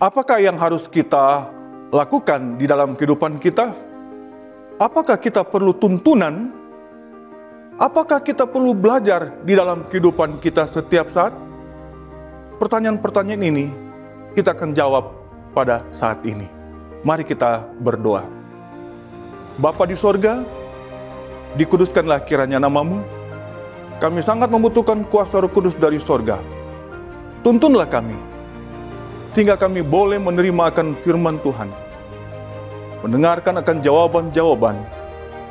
Apakah yang harus kita lakukan di dalam kehidupan kita? Apakah kita perlu tuntunan? Apakah kita perlu belajar di dalam kehidupan kita setiap saat? Pertanyaan-pertanyaan ini kita akan jawab pada saat ini. Mari kita berdoa. Bapa di sorga, dikuduskanlah kiranya namamu. Kami sangat membutuhkan kuasa Roh Kudus dari sorga. Tuntunlah kami, sehingga kami boleh menerima akan firman Tuhan, mendengarkan akan jawaban-jawaban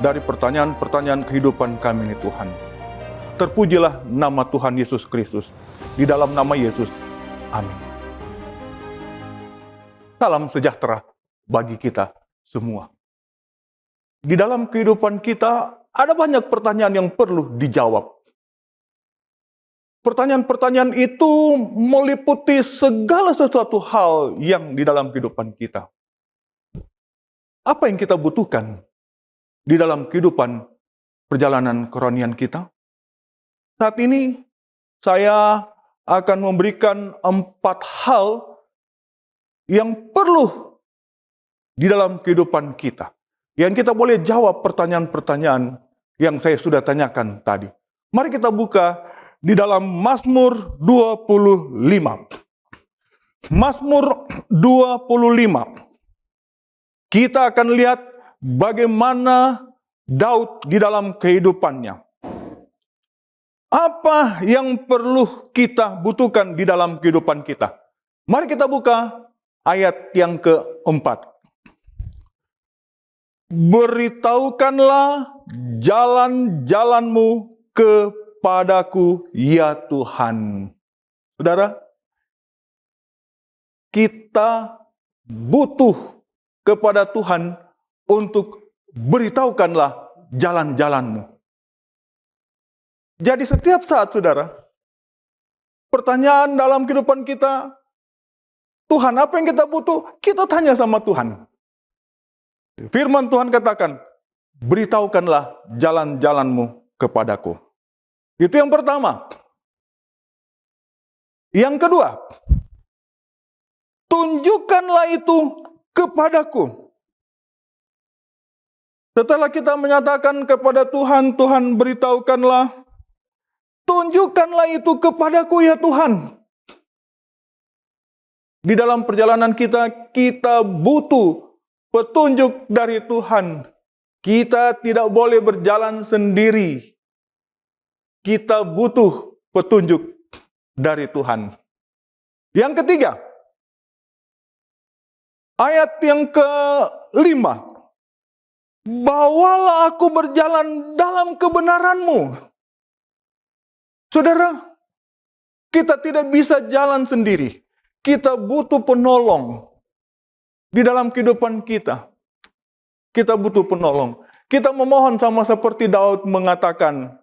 dari pertanyaan-pertanyaan kehidupan kami ini Tuhan. Terpujilah nama Tuhan Yesus Kristus. Di dalam nama Yesus, amin. Salam sejahtera bagi kita semua. Di dalam kehidupan kita ada banyak pertanyaan yang perlu dijawab. Pertanyaan-pertanyaan itu meliputi segala sesuatu hal yang di dalam kehidupan kita. Apa yang kita butuhkan di dalam kehidupan perjalanan kerohanian kita? Saat ini saya akan memberikan 4 hal yang perlu di dalam kehidupan kita. Yang kita boleh jawab pertanyaan-pertanyaan yang saya sudah tanyakan tadi. Mari kita buka di dalam Mazmur 25. Mazmur 25. Kita akan lihat bagaimana Daud di dalam kehidupannya. Apa yang perlu kita butuhkan di dalam kehidupan kita? Mari kita buka ayat yang keempat. Beritahukanlah jalan-jalanmu kepadaku, ya Tuhan. Saudara, kita butuh kepada Tuhan untuk beritahukanlah jalan-jalanmu. Jadi setiap saat, saudara, pertanyaan dalam kehidupan kita, Tuhan, apa yang kita butuh? Kita tanya sama Tuhan. Firman Tuhan katakan, beritahukanlah jalan-jalanmu kepadaku. Itu yang pertama. Yang kedua, tunjukkanlah itu kepadaku. Setelah kita menyatakan kepada Tuhan, Tuhan beritahukanlah, tunjukkanlah itu kepadaku ya Tuhan. Di dalam perjalanan kita, kita butuh petunjuk dari Tuhan. Kita tidak boleh berjalan sendiri. Kita butuh petunjuk dari Tuhan. Yang ketiga, ayat yang ke-5. Bawalah aku berjalan dalam kebenaran-Mu. Saudara, kita tidak bisa jalan sendiri. Kita butuh penolong. Di dalam kehidupan kita, kita butuh penolong. Kita memohon sama seperti Daud mengatakan,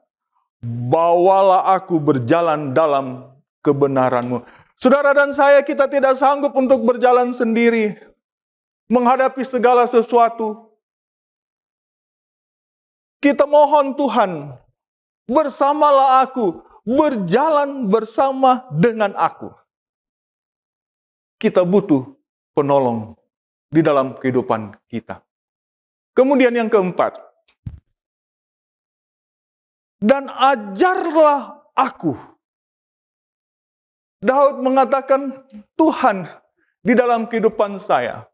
bawalah aku berjalan dalam kebenaran-Mu. Saudara dan saya, kita tidak sanggup untuk berjalan sendiri, menghadapi segala sesuatu. Kita mohon Tuhan, bersamalah aku, berjalan bersama dengan aku. Kita butuh penolong di dalam kehidupan kita. Kemudian yang keempat, dan ajarlah aku. Daud mengatakan, Tuhan, di dalam kehidupan saya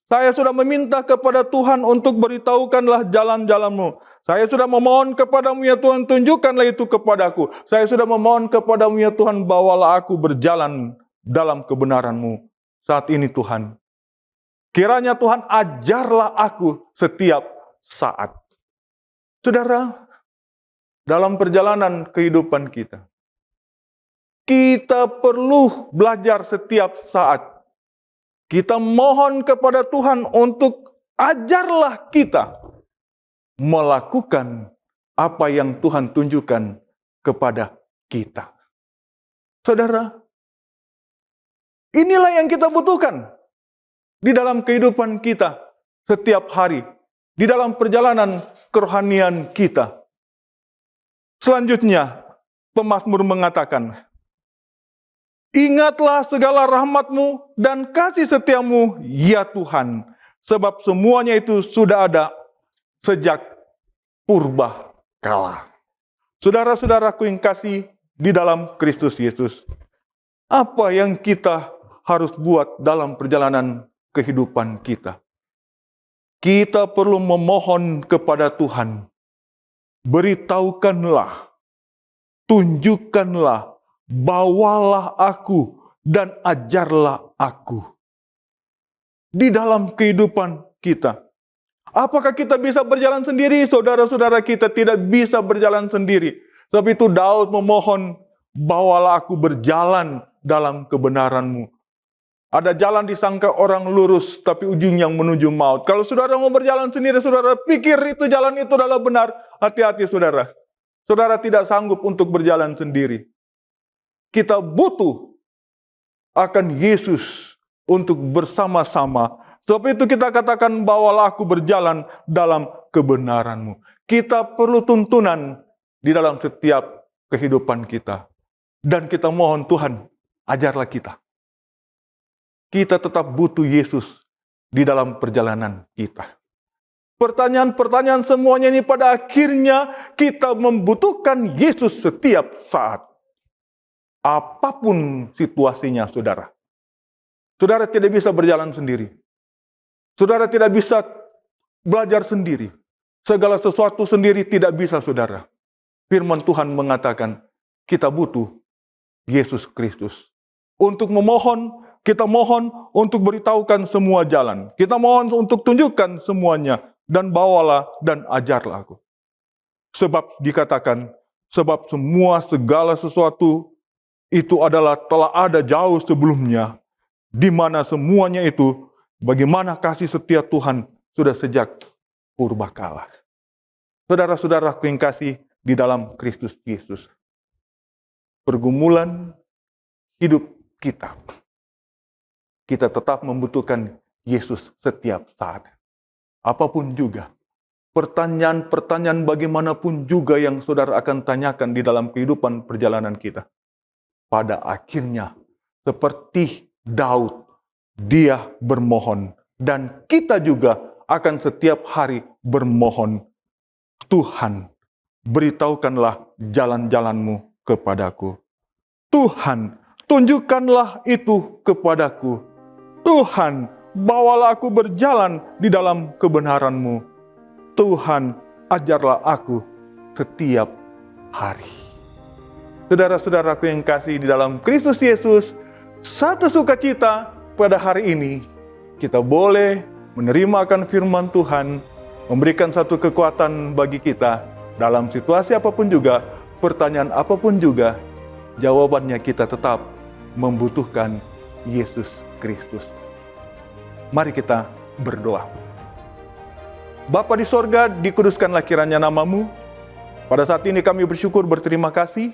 sudah meminta kepada Tuhan untuk beritahukanlah jalan-jalan-Mu. Saya sudah memohon kepadamu ya Tuhan, tunjukkanlah itu kepadaku. Saya sudah memohon kepadamu ya Tuhan, bawalah aku berjalan dalam kebenaran-Mu. Saat ini Tuhan, kiranya Tuhan ajarlah aku setiap saat. Saudara, dalam perjalanan kehidupan kita, kita perlu belajar setiap saat. Kita mohon kepada Tuhan untuk ajarlah kita melakukan apa yang Tuhan tunjukkan kepada kita. Saudara, inilah yang kita butuhkan di dalam kehidupan kita setiap hari, di dalam perjalanan kerohanian kita. Selanjutnya, pemazmur mengatakan, Ingatlah segala rahmat-Mu dan kasih setia-Mu, ya Tuhan, sebab semuanya itu sudah ada sejak purba kala. Saudara-saudaraku yang kasih di dalam Kristus Yesus, apa yang kita harus buat dalam perjalanan kehidupan kita? Kita perlu memohon kepada Tuhan, beritahukanlah, tunjukkanlah, bawalah aku dan ajarlah aku. Di dalam kehidupan kita. Apakah kita bisa berjalan sendiri? Saudara-saudara, kita tidak bisa berjalan sendiri. Sebab itu Daud memohon, bawalah aku berjalan dalam kebenaran-Mu. Ada jalan disangka orang lurus, tapi ujung yang menuju maut. Kalau saudara mau berjalan sendiri, saudara pikir itu jalan itu adalah benar. Hati-hati saudara. Saudara tidak sanggup untuk berjalan sendiri. Kita butuh akan Yesus untuk bersama-sama. Sebab itu kita katakan, bawalah aku berjalan dalam kebenaran-Mu. Kita perlu tuntunan di dalam setiap kehidupan kita. Dan kita mohon Tuhan, ajarlah kita. Kita tetap butuh Yesus di dalam perjalanan kita. Pertanyaan-pertanyaan semuanya ini pada akhirnya kita membutuhkan Yesus setiap saat. Apapun situasinya, saudara. Saudara tidak bisa berjalan sendiri. Saudara tidak bisa belajar sendiri. Segala sesuatu sendiri tidak bisa, saudara. Firman Tuhan mengatakan, kita butuh Yesus Kristus. Untuk memohon, kita mohon untuk beritahukan semua jalan. Kita mohon untuk tunjukkan semuanya. Dan bawalah dan ajarlah aku. Sebab dikatakan, sebab semua segala sesuatu itu adalah telah ada jauh sebelumnya. Di mana semuanya itu, bagaimana kasih setia Tuhan sudah sejak purbakala. Saudara-saudaraku yang kasih di dalam Kristus Yesus. Pergumulan hidup kita. Kita tetap membutuhkan Yesus setiap saat. Apapun juga. Pertanyaan-pertanyaan bagaimanapun juga yang saudara akan tanyakan di dalam kehidupan perjalanan kita. Pada akhirnya, seperti Daud, dia bermohon. Dan kita juga akan setiap hari bermohon. Tuhan, beritahukanlah jalan-jalan-Mu kepadaku. Tuhan, tunjukkanlah itu kepadaku. Tuhan, bawalah aku berjalan di dalam kebenaran-Mu. Tuhan, ajarlah aku setiap hari. Saudara-saudaraku yang kasih di dalam Kristus Yesus, satu sukacita pada hari ini, kita boleh menerima akan firman Tuhan, memberikan satu kekuatan bagi kita dalam situasi apapun juga, pertanyaan apapun juga, jawabannya kita tetap membutuhkan Yesus Kristus. Mari kita berdoa. Bapa di sorga, dikuduskanlah kiranya nama-Mu. Pada saat ini kami bersyukur, berterima kasih.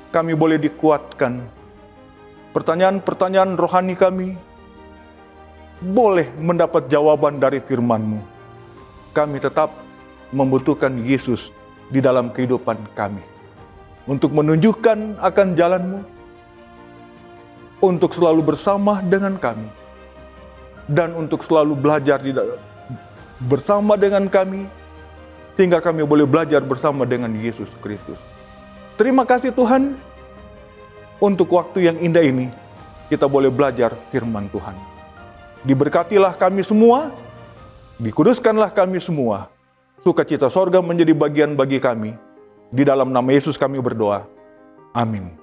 Kami boleh dikuatkan. Pertanyaan-pertanyaan rohani kami boleh mendapat jawaban dari firman-Mu. Kami tetap membutuhkan Yesus di dalam kehidupan kami. Untuk menunjukkan akan jalan-Mu. Untuk selalu bersama dengan kami. Dan untuk selalu belajar bersama dengan kami, sehingga kami boleh belajar bersama dengan Yesus Kristus. Terima kasih Tuhan, untuk waktu yang indah ini, kita boleh belajar firman Tuhan. Diberkatilah kami semua, dikuduskanlah kami semua, sukacita sorga menjadi bagian bagi kami. Di dalam nama Yesus kami berdoa. Amin.